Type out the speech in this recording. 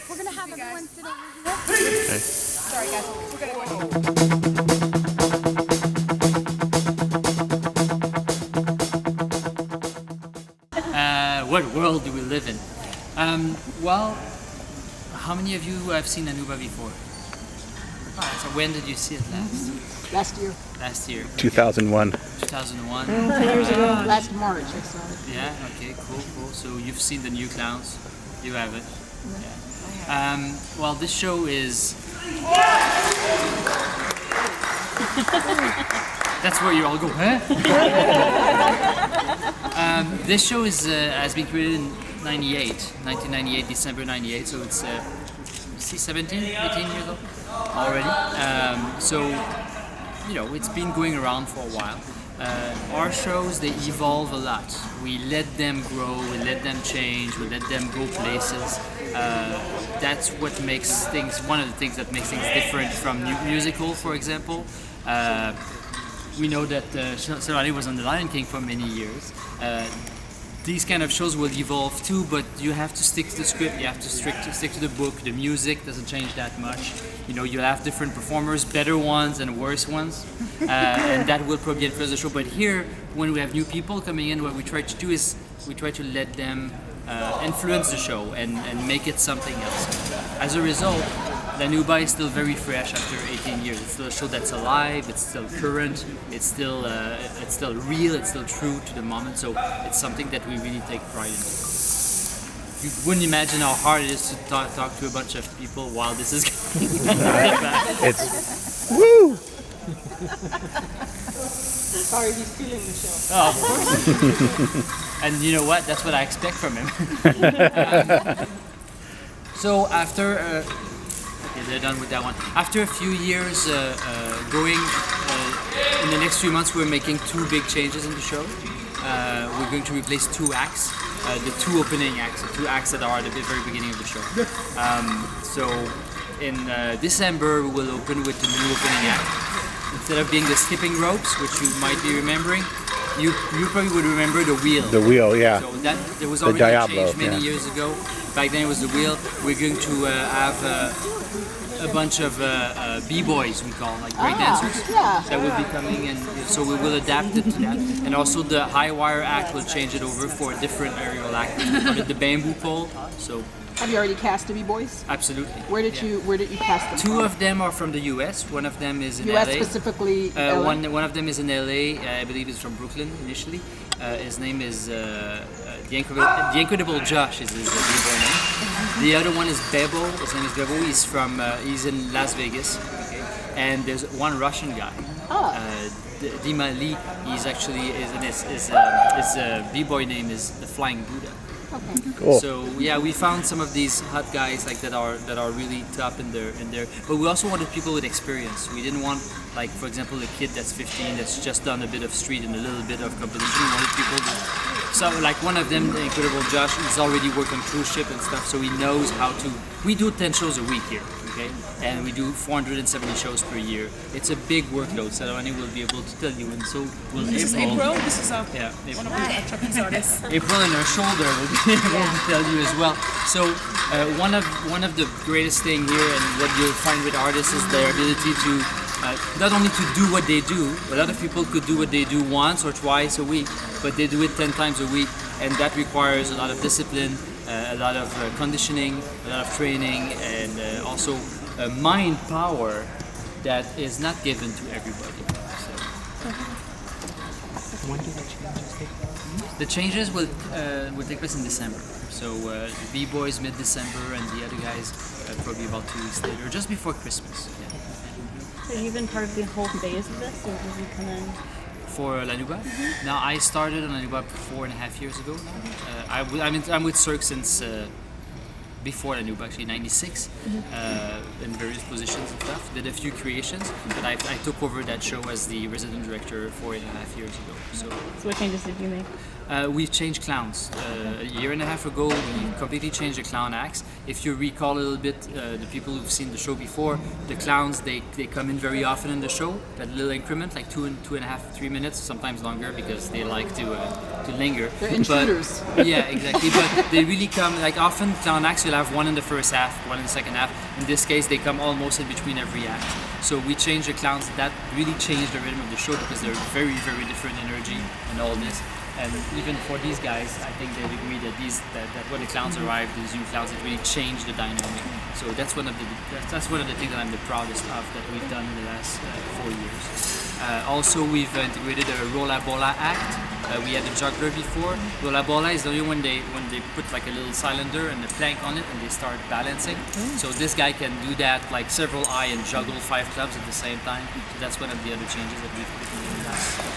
We're gonna have everyone sit over here. Okay. Sorry guys, we're gonna go. What world do we live in? Well, how many of you have seen Nouba before? So when did you see it last? Last year. Last year. 2001. 2001. 10 years ago. Last March, I saw it. Yeah. Okay. Cool. Cool. So you've seen the new clowns. You have it. Yeah. Well, this show is. That's where you all go, huh? This show is has been created in 1998, December 98. So it's 17, 18 years old already. So you know, it's been going around for a while. Our shows, they evolve a lot. We let them grow, we let them change, we let them go places. That's what makes things, one of the things that makes things different from musical, for example. We know that Soleil was on The Lion King for many years. These kind of shows will evolve too, but you have to stick to the script, you have to stick to the book. The music doesn't change that much. You know, you'll have different performers, better ones and worse ones, and that will probably influence the show. But here, when we have new people coming in, what we try to do is we try to let them influence the show and make it something else. As a result, La Nouba is still very fresh after 18 years. It's still a show that's alive, it's still current, it's still real, it's still true to the moment. So it's something that we really take pride in. You wouldn't imagine how hard it is to talk to a bunch of people while this is going on. It's woo. Sorry, he's stealing the show. Oh, of course. And you know what? That's what I expect from him. So after. Okay, they're done with that one. After a few years going, in the next few months we're making two big changes in the show. We're going to replace two acts, the two opening acts, the two acts that are at the very beginning of the show. So in December we will open with the new opening act. Instead of being the skipping ropes, which you might be remembering, you probably would remember the wheel. The wheel, yeah. So that there was already a change many years ago. Back then it was the wheel. We're going to have a bunch of b-boys, we call them, like breakdancers, that will be coming, and so we will adapt it to that. And also the high wire act will change it over for a different aerial act. We call it the bamboo pole. So have you already cast the B-boys? absolutely. Where did you cast them? Two of them are from the U.S. One of them is in U.S. LA. specifically. LA? One of them is in LA. I believe he's from Brooklyn initially. His name is the Incredible Josh is his B-boy name. The other one is Bebo. His name is Bebo. He's in Las Vegas. Okay? And there's one Russian guy. Dima Lee. He's actually his B-boy name is the Flying Buddha. Okay. Cool. So yeah, we found some of these hot guys like that are really top in there. But we also wanted people with experience. We didn't want, like, for example, a kid that's 15 that's just done a bit of street and a little bit of competition. We wanted people to. So like one of them, the Incredible Josh, he's already worked on cruise ship and stuff, so he knows how to. We do 10 shows a week here, okay, and we do 470 shows per year. It's a big workload. Saloni will be able to tell you, and so will This is April. This is April. one of our trapeze artists. April and her shoulder will be able to tell you as well. So one of the greatest thing here, and what you'll find with artists, is their ability to not only to do what they do. A lot of people could do what they do once or twice a week, but they do it 10 times a week, and that requires a lot of discipline, a lot of conditioning, a lot of training, and also mind power that is not given to everybody. So. When do the changes take place? The changes will take place in December. So the B-boys mid-December, and the other guys probably about 2 weeks later, just before Christmas. Yeah. So you've been part of the whole phase of this, or did you come in? For La Nouba? Now I started on La Nouba 4.5 years ago. I'm with Cirque since before La Nouba, actually '96, in various positions and stuff. Did a few creations, but I took over that show as the resident director 4.5 years ago. So what changes did you make? We've changed clowns. A year and a half ago, we completely changed the clown acts. If you recall a little bit, the people who've seen the show before, the clowns, they come in very often in the show, that little increment, like 2.5, 3 minutes, sometimes longer, because they like to linger. They're intruders. Yeah, exactly. But they really come, like often clown acts, you'll have one in the first half, one in the second half. In this case, they come almost in between every act. So we changed the clowns. That really changed the rhythm of the show because they're very, very different energy and all this. And even for these guys, I think they'd agree that that when the clowns arrived, these new clowns, it really changed the dynamic. So that's one of the things that I'm the proudest of that we've done in the last 4 years. Also, we've integrated a rolla bola act. We had a juggler before. Rolla bola is only when they put like a little cylinder and a plank on it and they start balancing. So this guy can do that like several eye and juggle 5 clubs at the same time. So that's one of the other changes that we've put in the last